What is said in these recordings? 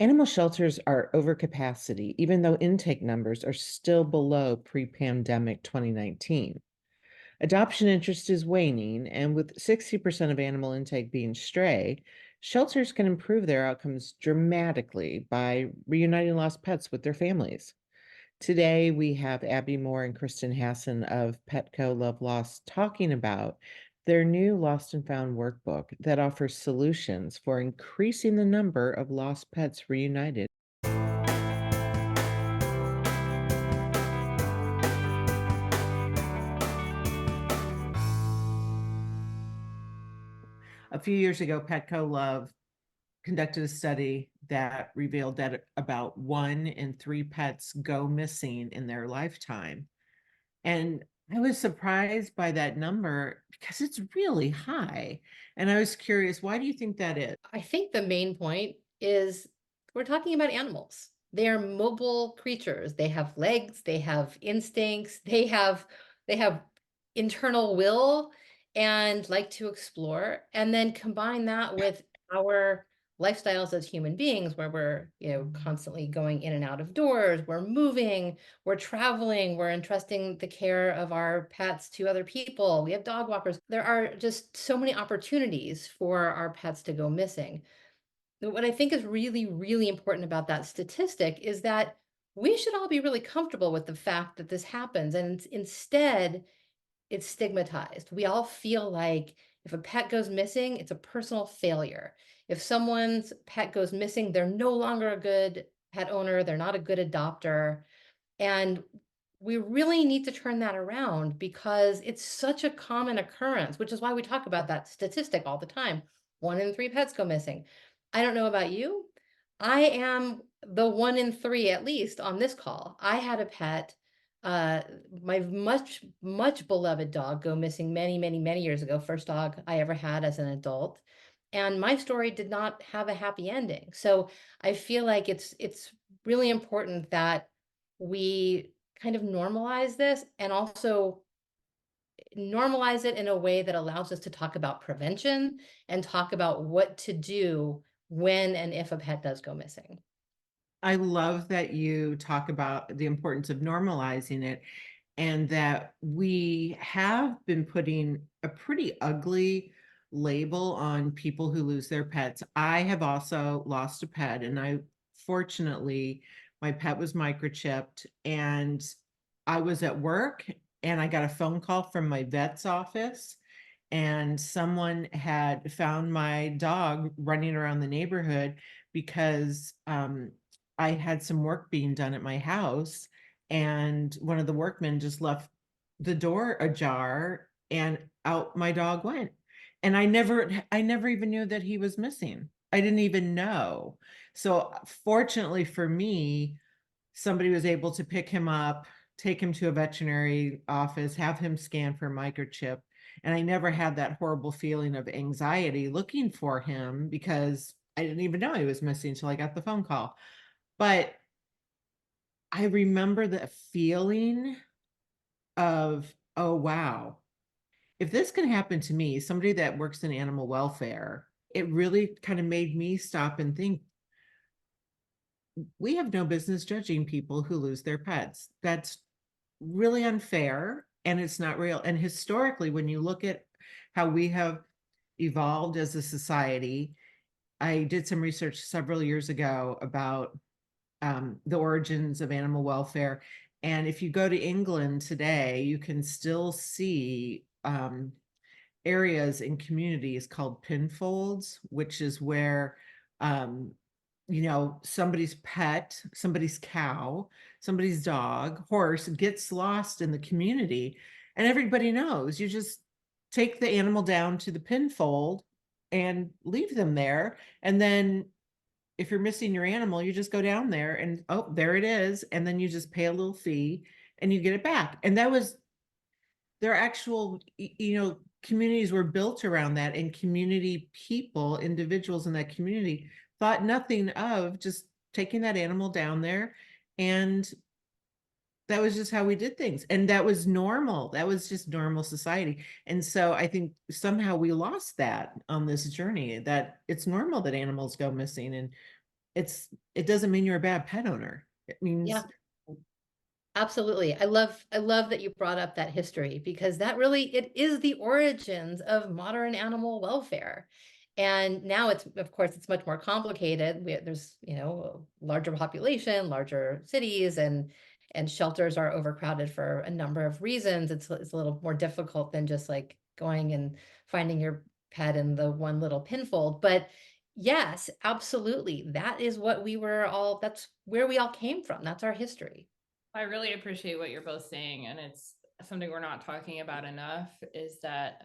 Animal shelters are over capacity, even though intake numbers are still below pre-pandemic 2019. Adoption interest is waning, and with 60% of animal intake being stray, shelters can improve their outcomes dramatically by reuniting lost pets with their families. Today, we have Abbie Moore and Kristen Hassen of Petco Love Lost talking about their new Lost and Found workbook that offers solutions for increasing the number of lost pets reunited. A few years ago, Petco Love conducted a study that revealed that about 1 in 3 pets go missing in their lifetime. And I was surprised by that number because it's really high. And I was curious, why do you think that is? I think the main point is we're talking about animals. They are mobile creatures. They have legs, they have instincts, they have internal will and like to explore. And then combine that with our lifestyles as human beings where we're, constantly going in and out of doors, we're moving, we're traveling, we're entrusting the care of our pets to other people. We have dog walkers. There are just so many opportunities for our pets to go missing. But what I think is really, really important about that statistic is that we should all be really comfortable with the fact that this happens. And instead, it's stigmatized. We all feel like if a pet goes missing, it's a personal failure. If someone's pet goes missing, they're no longer a good pet owner, they're not a good adopter. And we really need to turn that around because it's such a common occurrence, which is why we talk about that statistic all the time. 1 in 3 pets go missing. I don't know about you. I am the 1 in 3, at least on this call. I had a pet, uh, my much, much beloved dog go missing many, many, many years ago. First dog I ever had as an adult. And my story did not have a happy ending. So I feel like it's really important that we kind of normalize this and also normalize it in a way that allows us to talk about prevention and talk about what to do when and if a pet does go missing. I love that you talk about the importance of normalizing it and that we have been putting a pretty ugly label on people who lose their pets. I have also lost a pet, and fortunately, my pet was microchipped, and I was at work and I got a phone call from my vet's office, and someone had found my dog running around the neighborhood because I had some work being done at my house, and one of the workmen just left the door ajar and out my dog went. And I never even knew that he was missing. I didn't even know. So fortunately for me, somebody was able to pick him up, take him to a veterinary office, have him scanned for microchip. And I never had that horrible feeling of anxiety looking for him because I didn't even know he was missing until I got the phone call. But I remember the feeling of, oh, wow, if this can happen to me, somebody that works in animal welfare, it really kind of made me stop and think, we have no business judging people who lose their pets. That's really unfair and it's not real. And historically, when you look at how we have evolved as a society, I did some research several years ago about the origins of animal welfare. And if you go to England today, you can still see areas in communities called pinfolds, which is where um, somebody's pet, somebody's cow, somebody's dog, horse gets lost in the community, and everybody knows. You just take the animal down to the pinfold and leave them there, and then if you're missing your animal, you just go down there and, oh, there it is, and then you just pay a little fee and you get it back. And that was their actual, communities were built around that, and community people, individuals in that community thought nothing of just taking that animal down there, and that was just how we did things, and that was normal. That was just normal society. And so I think somehow we lost that on this journey, that it's normal that animals go missing, and it doesn't mean you're a bad pet owner. It means Yeah. Absolutely. I love that you brought up that history because that really it is the origins of modern animal welfare. And now it's of course it's much more complicated. There's, a larger population, larger cities and shelters are overcrowded for a number of reasons. It's a little more difficult than just like going and finding your pet in the one little pinfold. But yes, absolutely. That is what that's where we all came from. That's our history. I really appreciate what you're both saying, and it's something we're not talking about enough, is that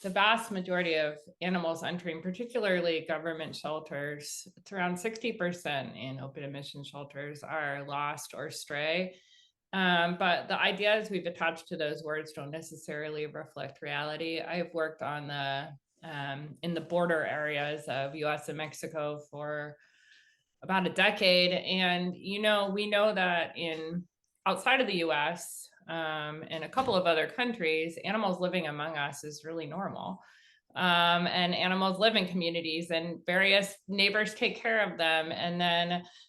the vast majority of animals entering, particularly government shelters, it's around 60% in open admission shelters, are lost or stray. But the ideas we've attached to those words don't necessarily reflect reality. I've worked on in the border areas of US and Mexico for about a decade. And, we know that outside of the US and a couple of other countries, animals living among us is really normal. And animals live in communities and various neighbors take care of them. And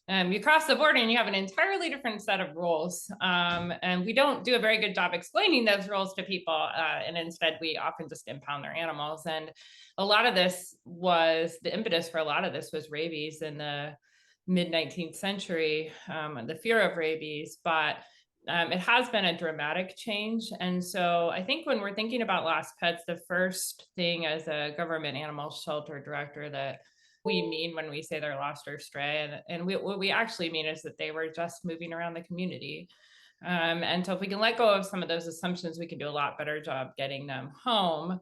then you cross the border and you have an entirely different set of rules. And we don't do a very good job explaining those rules to people. And instead, we often just impound their animals. And a lot of this was the impetus for a lot of this was rabies in the mid 19th century, the fear of rabies. But it has been a dramatic change. And so I think when we're thinking about lost pets, the first thing as a government animal shelter director that we mean when we say they're lost or stray, and what we actually mean is that they were just moving around the community. And so if we can let go of some of those assumptions, we can do a lot better job getting them home.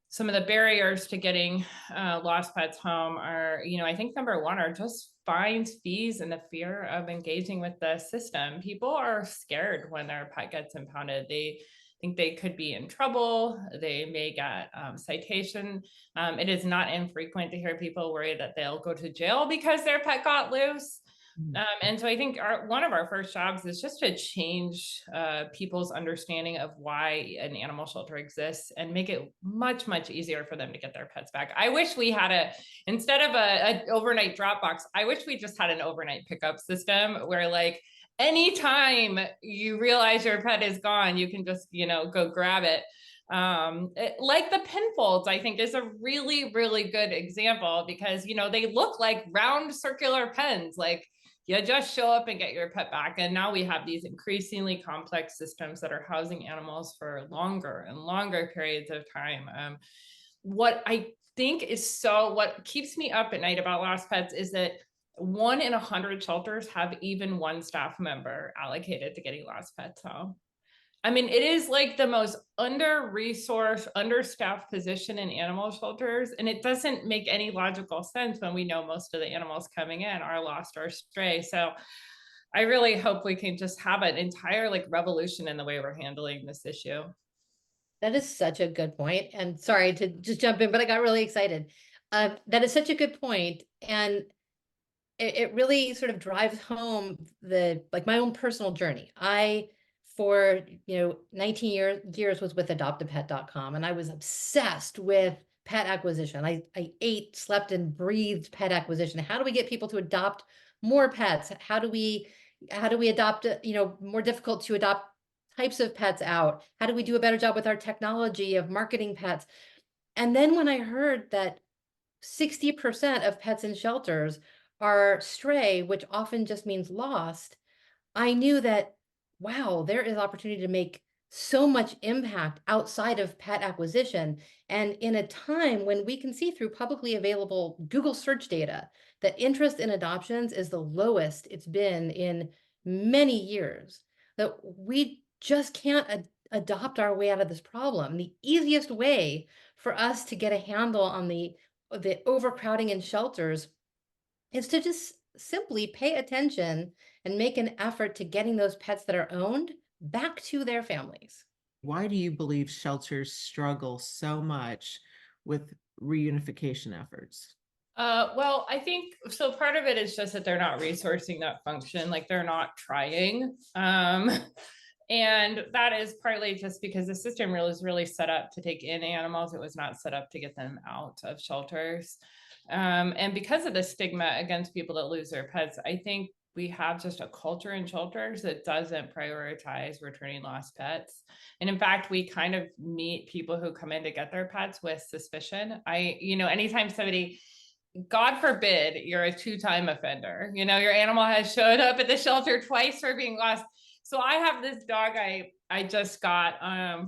Some of the barriers to getting lost pets home are, I think number one are just fines, fees, and the fear of engaging with the system. People are scared when their pet gets impounded. They think they could be in trouble. They may get citation. It is not infrequent to hear people worry that they'll go to jail because their pet got loose. And so I think one of our first jobs is just to change people's understanding of why an animal shelter exists and make it much, much easier for them to get their pets back. I wish we had instead of an overnight drop box, I wish we just had an overnight pickup system where like anytime you realize your pet is gone, you can just, go grab it. Like the pinfolds, I think is a really, really good example because, they look like round circular pens, like you just show up and get your pet back. And now we have these increasingly complex systems that are housing animals for longer and longer periods of time. What I think what keeps me up at night about lost pets is that 1 in 100 shelters have even one staff member allocated to getting lost pets home. I mean, it is like the most under-resourced, understaffed position in animal shelters. And it doesn't make any logical sense when we know most of the animals coming in are lost or stray. So I really hope we can just have an entire revolution in the way we're handling this issue. That is such a good point. And sorry to just jump in, but I got really excited. That is such a good point. And it really sort of drives home my own personal journey. I for 19 years was with adoptapet.com and I was obsessed with pet acquisition. I ate, slept, and breathed pet acquisition. How do we get people to adopt more pets? How do we adopt more difficult to adopt types of pets out? How do we do a better job with our technology of marketing pets? And then when I heard that 60% of pets in shelters are stray, which often just means lost, I knew that, wow, there is opportunity to make so much impact outside of pet acquisition. And in a time when we can see through publicly available Google search data that interest in adoptions is the lowest it's been in many years, that we just can't adopt our way out of this problem. The easiest way for us to get a handle on the overcrowding in shelters is to just simply pay attention and make an effort to getting those pets that are owned back to their families. Why do you believe shelters struggle so much with reunification efforts? Well, I think so. Part of it is just that they're not resourcing that function, like they're not trying. And that is partly just because the system really is really set up to take in animals. It was not set up to get them out of shelters. And because of the stigma against people that lose their pets, I think we have just a culture in shelters that doesn't prioritize returning lost pets. And in fact, we kind of meet people who come in to get their pets with suspicion. Anytime somebody, God forbid, you're a two-time offender, your animal has showed up at the shelter twice for being lost. So I have this dog I just got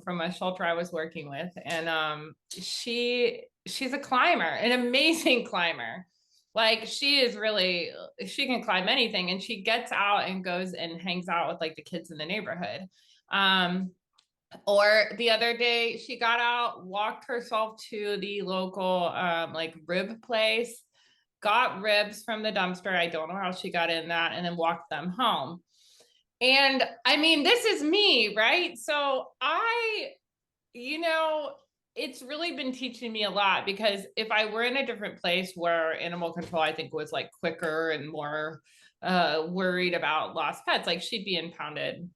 from a shelter I was working with, and she's a climber, an amazing climber. Like she can climb anything, and she gets out and goes and hangs out with like the kids in the neighborhood. Or the other day she got out, walked herself to the local like rib place, got ribs from the dumpster. I don't know how she got in that, and then walked them home. And I mean, this is me, right? So it's really been teaching me a lot, because if I were in a different place where animal control, I think, was like quicker and more worried about lost pets, like she'd be impounded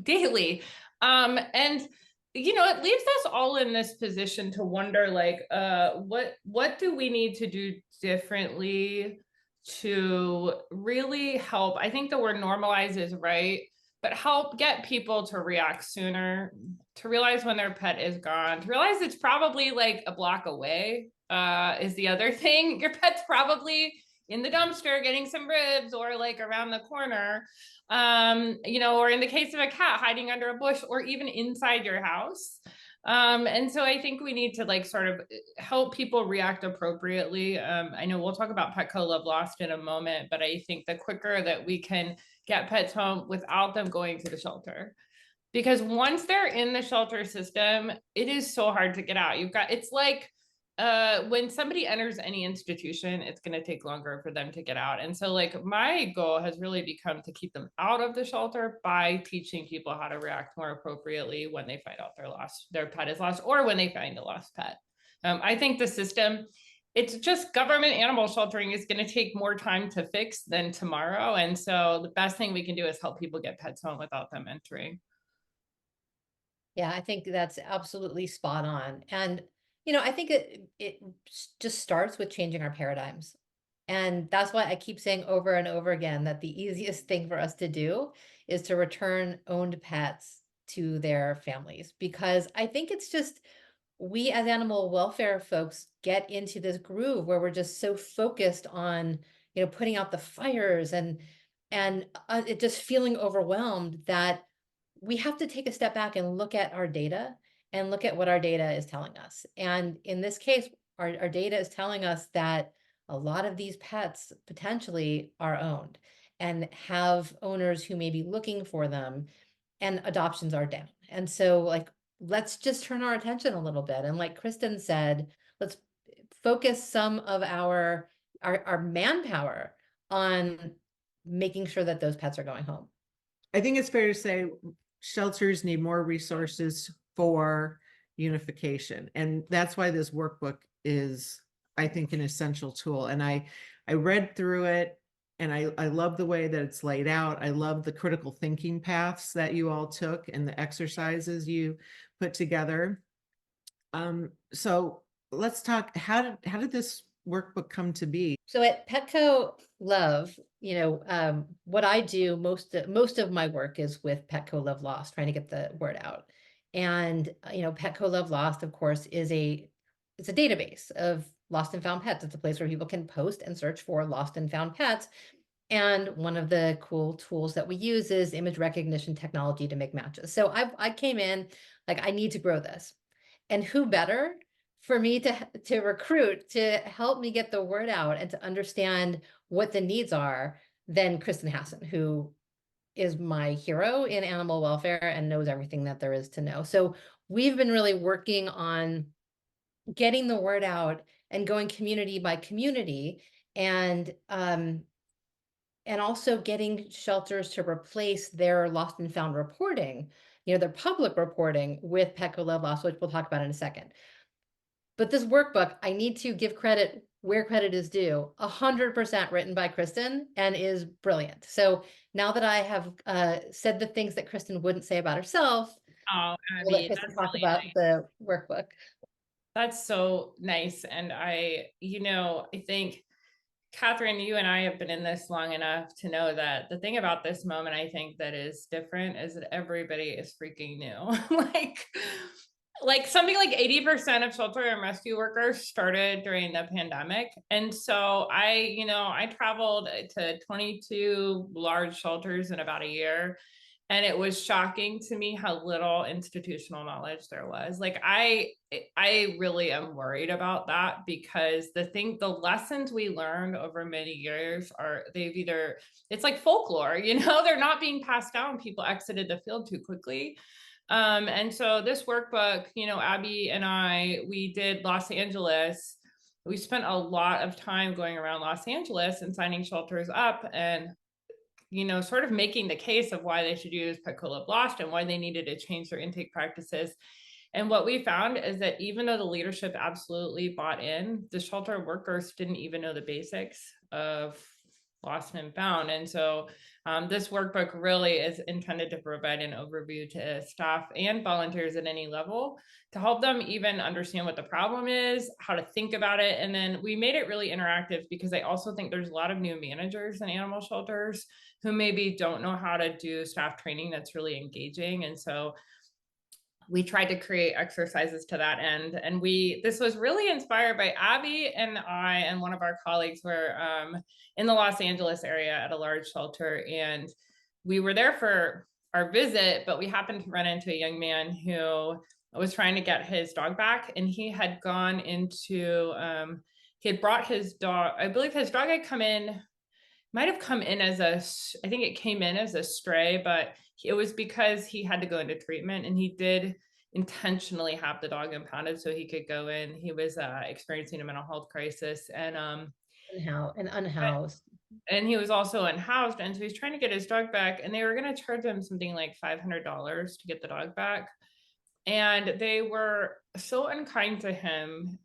daily. And it leaves us all in this position to wonder, like, what do we need to do differently to really help? I think the word normalize is right, but help get people to react sooner, to realize when their pet is gone, to realize it's probably like a block away, is the other thing. Your pet's probably in the dumpster getting some ribs, or like around the corner, or in the case of a cat, hiding under a bush, or even inside your house. And so I think we need to like sort of help people react appropriately. I know we'll talk about Petco Love Lost in a moment, but I think the quicker that we can get pets home without them going to the shelter, because once they're in the shelter system, it is so hard to get out. It's like when somebody enters any institution, it's going to take longer for them to get out. And so like my goal has really become to keep them out of the shelter by teaching people how to react more appropriately when they find out their pet is lost, or when they find a lost pet. I think the system, it's just government animal sheltering is going to take more time to fix than tomorrow. And so the best thing we can do is help people get pets home without them entering. Yeah, I think that's absolutely spot on. And, I think it just starts with changing our paradigms. And that's why I keep saying over and over again that the easiest thing for us to do is to return owned pets to their families, because I think it's just, we as animal welfare folks get into this groove where we're just so focused on, putting out the fires and it just feeling overwhelmed, that we have to take a step back and look at our data and look at what our data is telling us. And in this case, our data is telling us that a lot of these pets potentially are owned and have owners who may be looking for them, and adoptions are down. And so like, let's just turn our attention a little bit. And like Kristen said, let's focus some of our manpower on making sure that those pets are going home. I think it's fair to say shelters need more resources for unification. And that's why this workbook is, I think, an essential tool. And I read through it, and I love the way that it's laid out. I love the critical thinking paths that you all took and the exercises you put together. So let's talk, how did this workbook come to be? So at Petco Love, what I do, most of my work is with Petco Love Lost, trying to get the word out. And Petco Love Lost, of course, it's a database of lost and found pets. It's a place where people can post and search for lost and found pets. And one of the cool tools that we use is image recognition technology to make matches. So I came in like, I need to grow this. And who better for me to recruit, to help me get the word out and to understand what the needs are, than Kristen Hassen, who is my hero in animal welfare and knows everything that there is to know. So we've been really working on getting the word out and going community by community, and also getting shelters to replace their lost and found reporting, their public reporting, with Petco Love Lost, which we'll talk about in a second. But this workbook, I need to give credit where credit is due, 100% written by Kristen, and is brilliant. So now that I have said the things that Kristen wouldn't say about herself, Oh, we'll let Abbie, Kristen that's talk really about nice. the workbook. That's so nice. And I think, Katherine, you and I have been in this long enough to know that the thing about this moment, I think that is different is that everybody is freaking new. like something like 80% of shelter and rescue workers started during the pandemic. And so I traveled to 22 large shelters in about a year. And it was shocking to me how little institutional knowledge there was. Like I really am worried about that, because the lessons we learned over many years it's like folklore, they're not being passed down. People exited the field too quickly. And so this workbook, Abbie and we did Los Angeles. We spent a lot of time going around Los Angeles and signing shelters up and sort of making the case of why they should use Petco Love Lost and why they needed to change their intake practices. And what we found is that even though the leadership absolutely bought in, the shelter workers didn't even know the basics of lost and found. And so this workbook really is intended to provide an overview to staff and volunteers at any level to help them even understand what the problem is, how to think about it. And then we made it really interactive, because I also think there's a lot of new managers in animal shelters who maybe don't know how to do staff training that's really engaging. And so we tried to create exercises to that end. And this was really inspired by Abbie and I and one of our colleagues were in the Los Angeles area at a large shelter. And we were there for our visit, but we happened to run into a young man who was trying to get his dog back. And he had gone into, he had brought his dog, I believe his dog had might have come in I think it came in as a stray, but it was because he had to go into treatment, and he did intentionally have the dog impounded so he could go in. He was experiencing a mental health crisis, and Unhoused. and he was also unhoused, and so he's trying to get his dog back, and they were going to charge him something like $500 to get the dog back. And they were so unkind to him.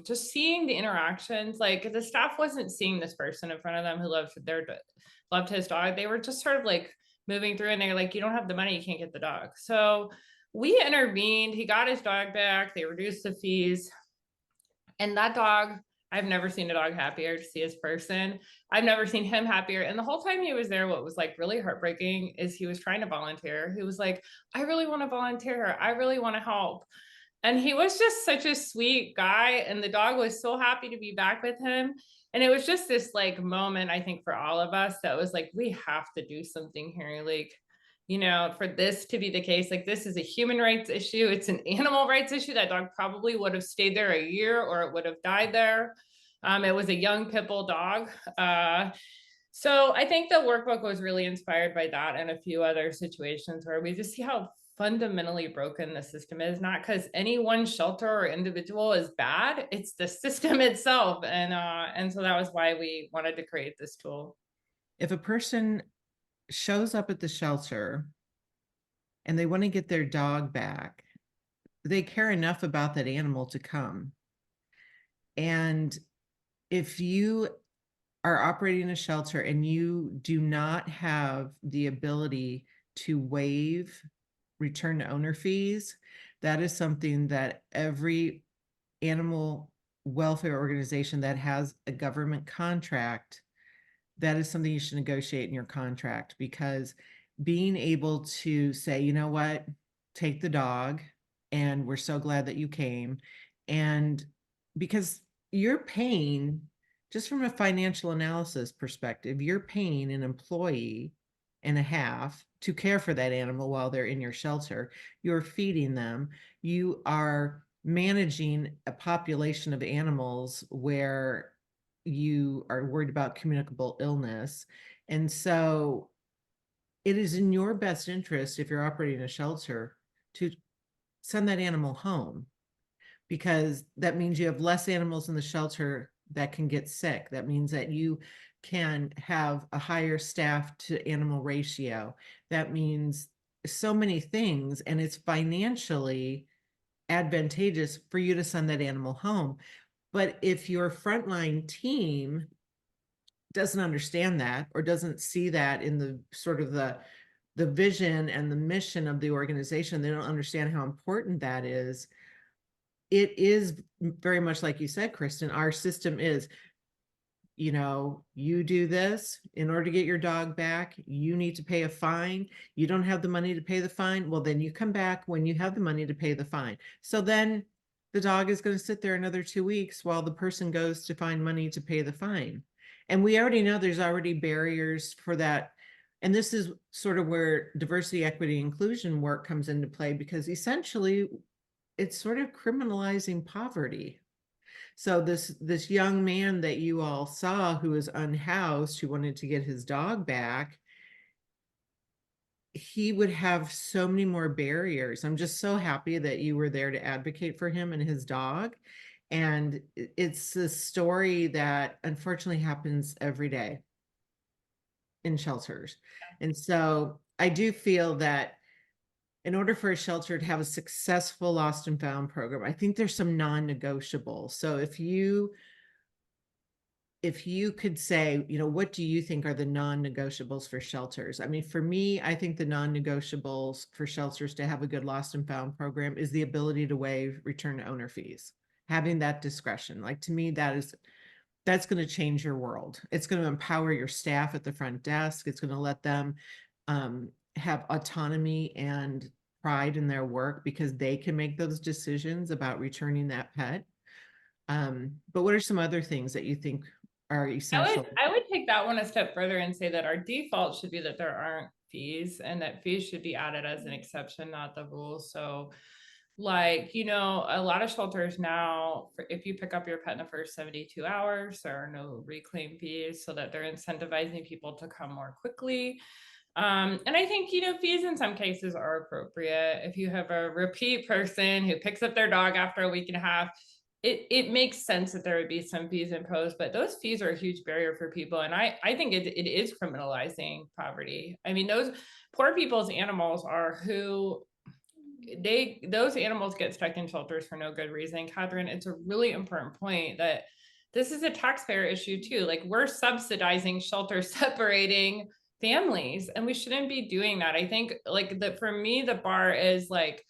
Just seeing the interactions, like the staff wasn't seeing this person in front of them who loved his dog. They were just sort of like moving through, and they're like, you don't have the money, you can't get the dog. So we intervened. He got his dog back. They reduced the fees. And that dog, I've never seen a dog happier to see his person. I've never seen him happier. And the whole time he was there, what was like really heartbreaking is he was trying to volunteer. He was like, I really want to volunteer. I really want to help. And he was just such a sweet guy. And the dog was so happy to be back with him. And it was just this like moment, I think, for all of us that was like, we have to do something here. Like, for this to be the case, like this is a human rights issue. It's an animal rights issue. That dog probably would have stayed there a year or it would have died there. It was a young pit bull dog. So I think the workbook was really inspired by that and a few other situations where we just see how fundamentally broken the system is, not because any one shelter or individual is bad. It's the system itself. And so that was why we wanted to create this tool. If a person shows up at the shelter and they want to get their dog back, they care enough about that animal to come. And if you are operating a shelter and you do not have the ability to waive return to owner fees, that is something that every animal welfare organization that has a government contract, that is something you should negotiate in your contract, because being able to say, you know what, take the dog, and we're so glad that you came. And because you're paying, just from a financial analysis perspective, you're paying an employee and a half to care for that animal while they're in your shelter. You're feeding them. You are managing a population of animals where you are worried about communicable illness. And so it is in your best interest, if you're operating a shelter, to send that animal home, because that means you have less animals in the shelter that can get sick. That means that you can have a higher staff to animal ratio. That means so many things, and it's financially advantageous for you to send that animal home. But if your frontline team doesn't understand that, or doesn't see that in the sort of the vision and the mission of the organization, they don't understand how important that is. it is very much like you said, Kristen, our system is, you do this in order to get your dog back, you need to pay a fine. You don't have the money to pay the fine. Well, then you come back when you have the money to pay the fine. So then the dog is going to sit there another 2 weeks while the person goes to find money to pay the fine. And we already know there's already barriers for that. And this is sort of where diversity, equity, inclusion work comes into play, because essentially it's sort of criminalizing poverty. So this young man that you all saw, who was unhoused, who wanted to get his dog back, he would have so many more barriers. I'm just so happy that you were there to advocate for him and his dog. And it's a story that unfortunately happens every day in shelters. And so I do feel that in order for a shelter to have a successful lost and found program, I think there's some non-negotiables. So if you could say, what do you think are the non-negotiables for shelters? I mean, for me, I think the non-negotiables for shelters to have a good lost and found program is the ability to waive return to owner fees, having that discretion. Like, to me, that's going to change your world. It's going to empower your staff at the front desk. It's going to let them have autonomy and pride in their work, because they can make those decisions about returning that pet. But what are some other things that you think are essential? I would take that one a step further and say that our default should be that there aren't fees, and that fees should be added as an exception, not the rule. So like, a lot of shelters now, if you pick up your pet in the first 72 hours, there are no reclaim fees, so that they're incentivizing people to come more quickly. And I think, fees in some cases are appropriate. If you have a repeat person who picks up their dog after a week and a half, it makes sense that there would be some fees imposed, but those fees are a huge barrier for people. And I think it is criminalizing poverty. I mean, those poor people's animals are those animals get stuck in shelters for no good reason. Katherine, it's a really important point that this is a taxpayer issue too. Like, we're subsidizing shelter separating families, and we shouldn't be doing that. I think, like, for me, the bar is like,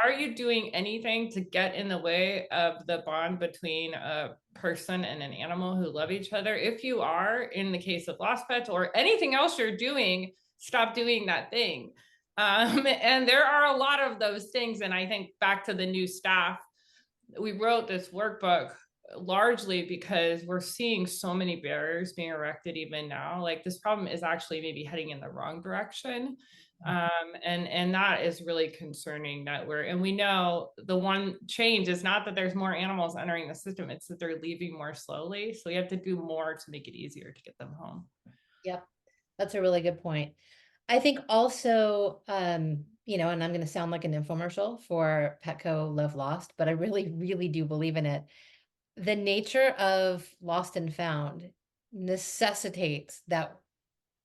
are you doing anything to get in the way of the bond between a person and an animal who love each other? If you are, in the case of lost pets or anything else you're doing, stop doing that thing. And there are a lot of those things. And I think, back to the new staff, we wrote this workbook largely because we're seeing so many barriers being erected even now. Like, this problem is actually maybe heading in the wrong direction. And that is really concerning, that we know the one change is not that there's more animals entering the system, it's that they're leaving more slowly. So we have to do more to make it easier to get them home. Yep, that's a really good point. I think also, and I'm going to sound like an infomercial for Petco Love Lost, but I really, really do believe in it. The nature of lost and found necessitates that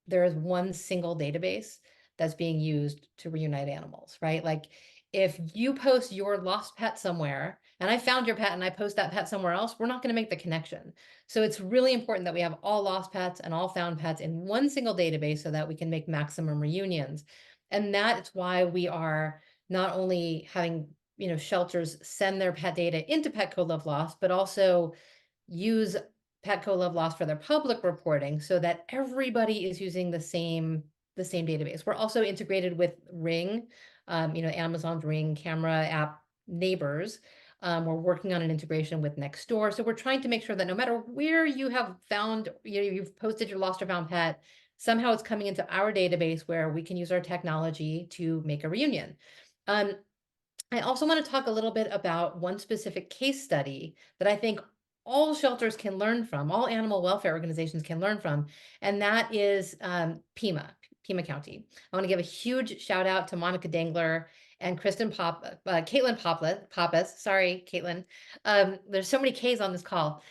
there is one single database that's being used to reunite animals, right? Like, if you post your lost pet somewhere and I found your pet and I post that pet somewhere else, we're not going to make the connection. So it's really important that we have all lost pets and all found pets in one single database so that we can make maximum reunions. And that's why we are not only having, shelters send their pet data into Petco Love Lost, but also use Petco Love Lost for their public reporting so that everybody is using the same database. We're also integrated with Ring, Amazon's Ring camera app neighbors. We're working on an integration with Nextdoor. So we're trying to make sure that no matter where you have found, you've posted your lost or found pet, somehow it's coming into our database where we can use our technology to make a reunion. I also want to talk a little bit about one specific case study that I think all shelters can learn from, all animal welfare organizations can learn from, and that is Pima County. I want to give a huge shout out to Monica Dangler and Kristen Caitlin Pappas. Sorry, Caitlin. There's so many Ks on this call.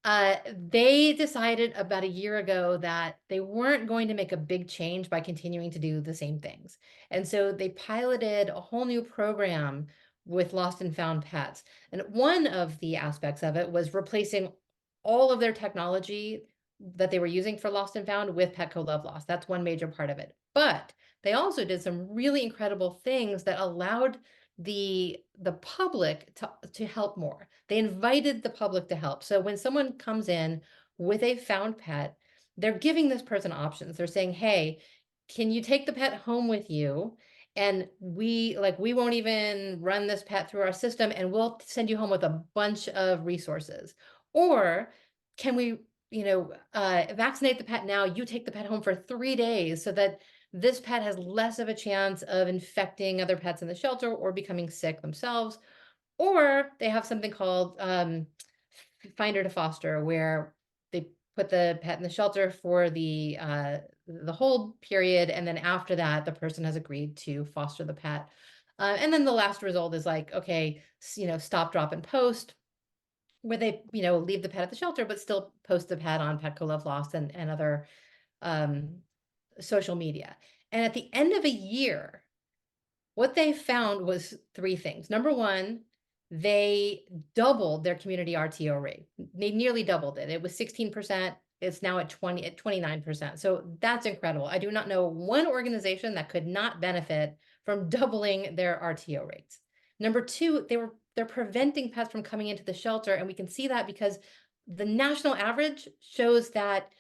They decided about a year ago that they weren't going to make a big change by continuing to do the same things. And so they piloted a whole new program with lost and found pets. And one of the aspects of it was replacing all of their technology that they were using for lost and found with Petco Love Lost. That's one major part of it. But they also did some really incredible things that allowed the public to help more. They invited the public to help. So when someone comes in with a found pet, they're giving this person options. They're saying, hey, can you take the pet home with you? And we won't even run this pet through our system, and we'll send you home with a bunch of resources. Or can we, vaccinate the pet now? You take the pet home for 3 days so that this pet has less of a chance of infecting other pets in the shelter or becoming sick themselves. Or they have something called finder to foster, where they put the pet in the shelter for the hold period, and then after that, the person has agreed to foster the pet. And then the last result is like, okay, stop, drop, and post, where they leave the pet at the shelter, but still post the pet on Petco Love Lost and other um, social media. And at the end of a year, what they found was 3 things. Number one, they doubled their community RTO rate. They nearly doubled it. It was 16%. It's now at 29%. So that's incredible. I do not know one organization that could not benefit from doubling their RTO rates. Number two, they're preventing pets from coming into the shelter. And we can see that because the national average shows that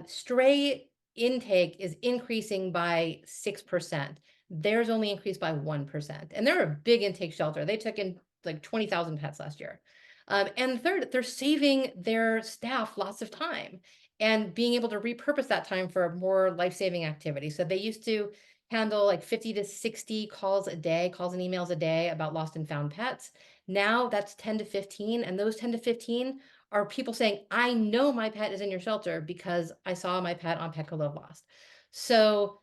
stray intake is increasing by 6%. Theirs only increased by 1%. And they're a big intake shelter. They took in like 20,000 pets last year. And third, they're saving their staff lots of time and being able to repurpose that time for more life-saving activities. So they used to handle like 50 to 60 calls a day, calls and emails a day about lost and found pets. Now that's 10 to 15. And those 10 to 15 are people saying, I know my pet is in your shelter because I saw my pet on Petco Love Lost. So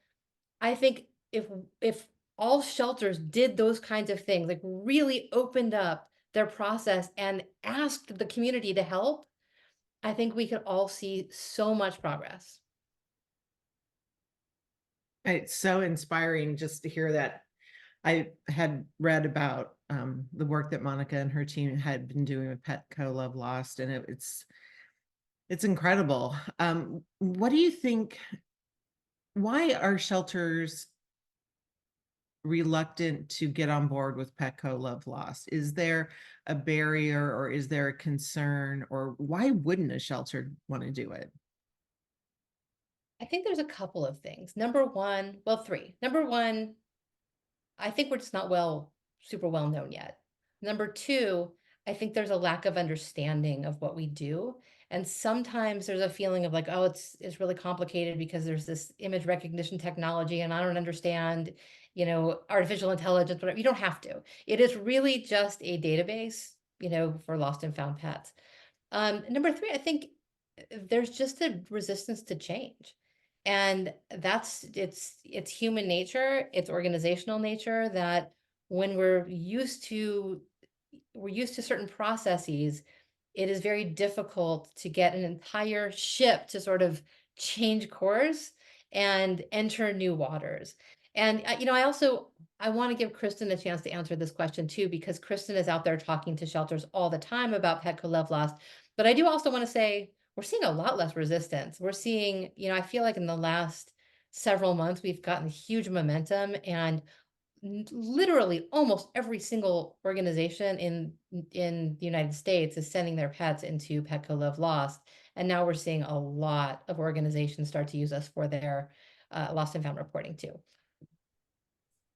I think if all shelters did those kinds of things, like really opened up their process and asked the community to help, I think we could all see so much progress. It's so inspiring just to hear that. I had read about the work that Monica and her team had been doing with Petco Love Lost, and it's incredible. What do you think? Why are shelters reluctant to get on board with Petco Love Lost? Is there a barrier, or is there a concern, or why wouldn't a shelter want to do it? I think there's a couple of things. Three. Number one, I think we're just not super well known yet. Number two, I think there's a lack of understanding of what we do. And sometimes there's a feeling of like, oh, it's really complicated because there's this image recognition technology and I don't understand, artificial intelligence, whatever. You don't have to. It is really just a database, for lost and found pets. Number three, I think there's just a resistance to change. And it's human nature, it's organizational nature, that when we're used to certain processes, it is very difficult to get an entire ship to sort of change course and enter new waters. And I want to give Kristen a chance to answer this question too, because Kristen is out there talking to shelters all the time about Petco Love Lost. But I do also want to say we're seeing a lot less resistance. We're seeing, I feel like in the last several months, we've gotten huge momentum, and literally almost every single organization in the United States is sending their pets into Petco Love Lost. And now we're seeing a lot of organizations start to use us for their lost and found reporting too.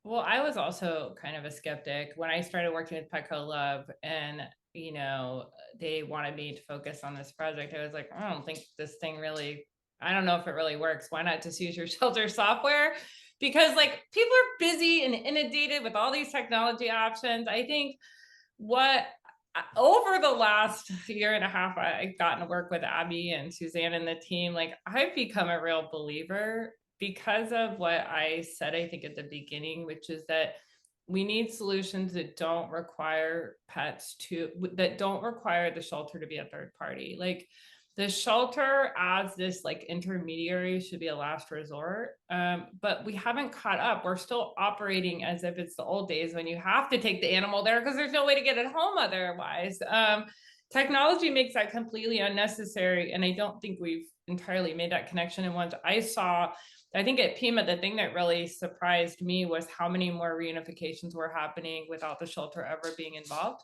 Well, I was also kind of a skeptic when I started working with Petco Love, and they wanted me to focus on this project. I was like, I don't think this thing really, I don't know if it really works. Why not just use your shelter software? Because like people are busy and inundated with all these technology options. I think over the last year and a half, I've gotten to work with Abbie and Suzanne and the team. Like I've become a real believer because of what I said, I think at the beginning, which is that we need solutions that don't require that don't require the shelter to be a third party. Like the shelter as this like intermediary should be a last resort. But we haven't caught up. We're still operating as if it's the old days when you have to take the animal there because there's no way to get it home otherwise. technology makes that completely unnecessary. And I don't think we've entirely made that connection. And once I saw, I think at Pima, the thing that really surprised me was how many more reunifications were happening without the shelter ever being involved.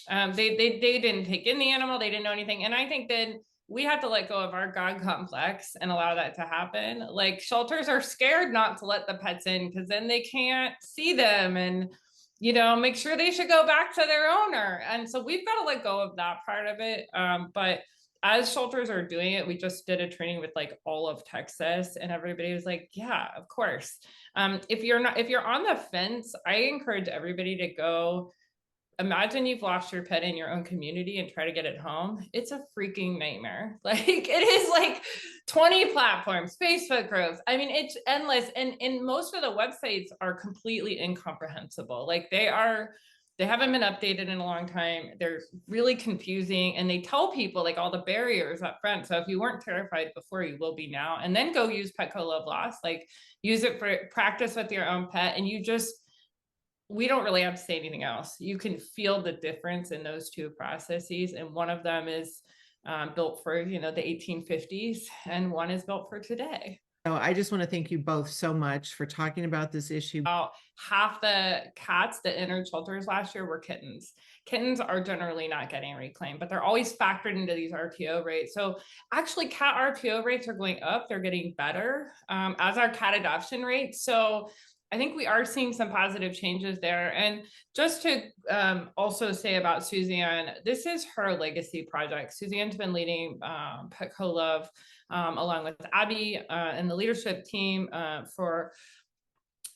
They didn't take in the animal, they didn't know anything. And I think then we have to let go of our God complex and allow that to happen. Like shelters are scared not to let the pets in because then they can't see them and, you know, make sure they should go back to their owner. And so we've got to let go of that part of it. But as shelters are doing it, we just did a training with like all of Texas and everybody was like, yeah, of course. If you're on the fence, I encourage everybody to go. Imagine you've lost your pet in your own community and try to get it home. It's a freaking nightmare. Like it is like 20 platforms, Facebook groups. I mean, it's endless. And most of the websites are completely incomprehensible. Like they haven't been updated in a long time. They're really confusing and they tell people like all the barriers up front. So if you weren't terrified before, you will be now. And then go use Petco Love Lost, like use it for practice with your own pet. And we don't really have to say anything else. You can feel the difference in those two processes. And one of them is built for, you know, the 1850s and one is built for today. So I just want to thank you both so much for talking about this issue. About half the cats that entered shelters last year were kittens. Kittens are generally not getting reclaimed, but they're always factored into these RTO rates. So actually cat RTO rates are going up. They're getting better as our cat adoption rates. So I think we are seeing some positive changes there. And just to also say about Suzanne, this is her legacy project. Suzanne's been leading Petco Love along with Abbie and the leadership team for,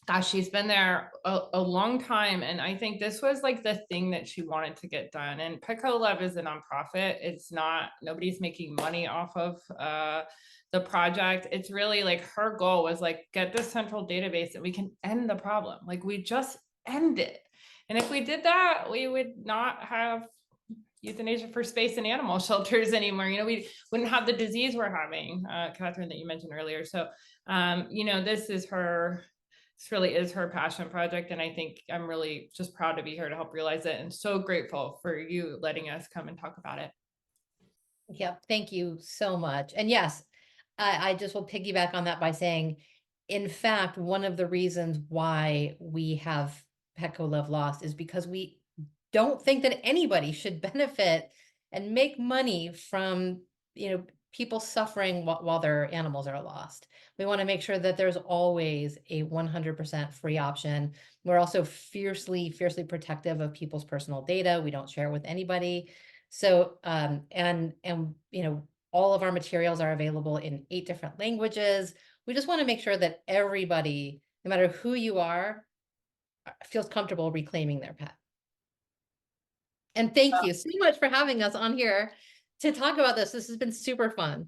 gosh, she's been there a long time. And I think this was like the thing that she wanted to get done. And Petco Love is a nonprofit. It's not, nobody's making money off of the project. It's really like her goal was like, get this central database and we can end the problem. Like we just end it. And if we did that, we would not have euthanasia for space and animal shelters anymore. You know, we wouldn't have the disease we're having, Katherine, that you mentioned earlier. So, you know, this really is her passion project. And I think I'm really just proud to be here to help realize it and so grateful for you letting us come and talk about it. Yep. Thank you so much. And yes, I just will piggyback on that by saying, in fact, one of the reasons why we have Petco Love Lost is because we don't think that anybody should benefit and make money from, you know, people suffering while their animals are lost. We want to make sure that there's always a 100% free option. We're also fiercely protective of people's personal data. We don't share it with anybody. So, and you know, all of our materials are available in 8 different languages. We just want to make sure that everybody, no matter who you are, feels comfortable reclaiming their pet. And thank you so much for having us on here to talk about this. This has been super fun.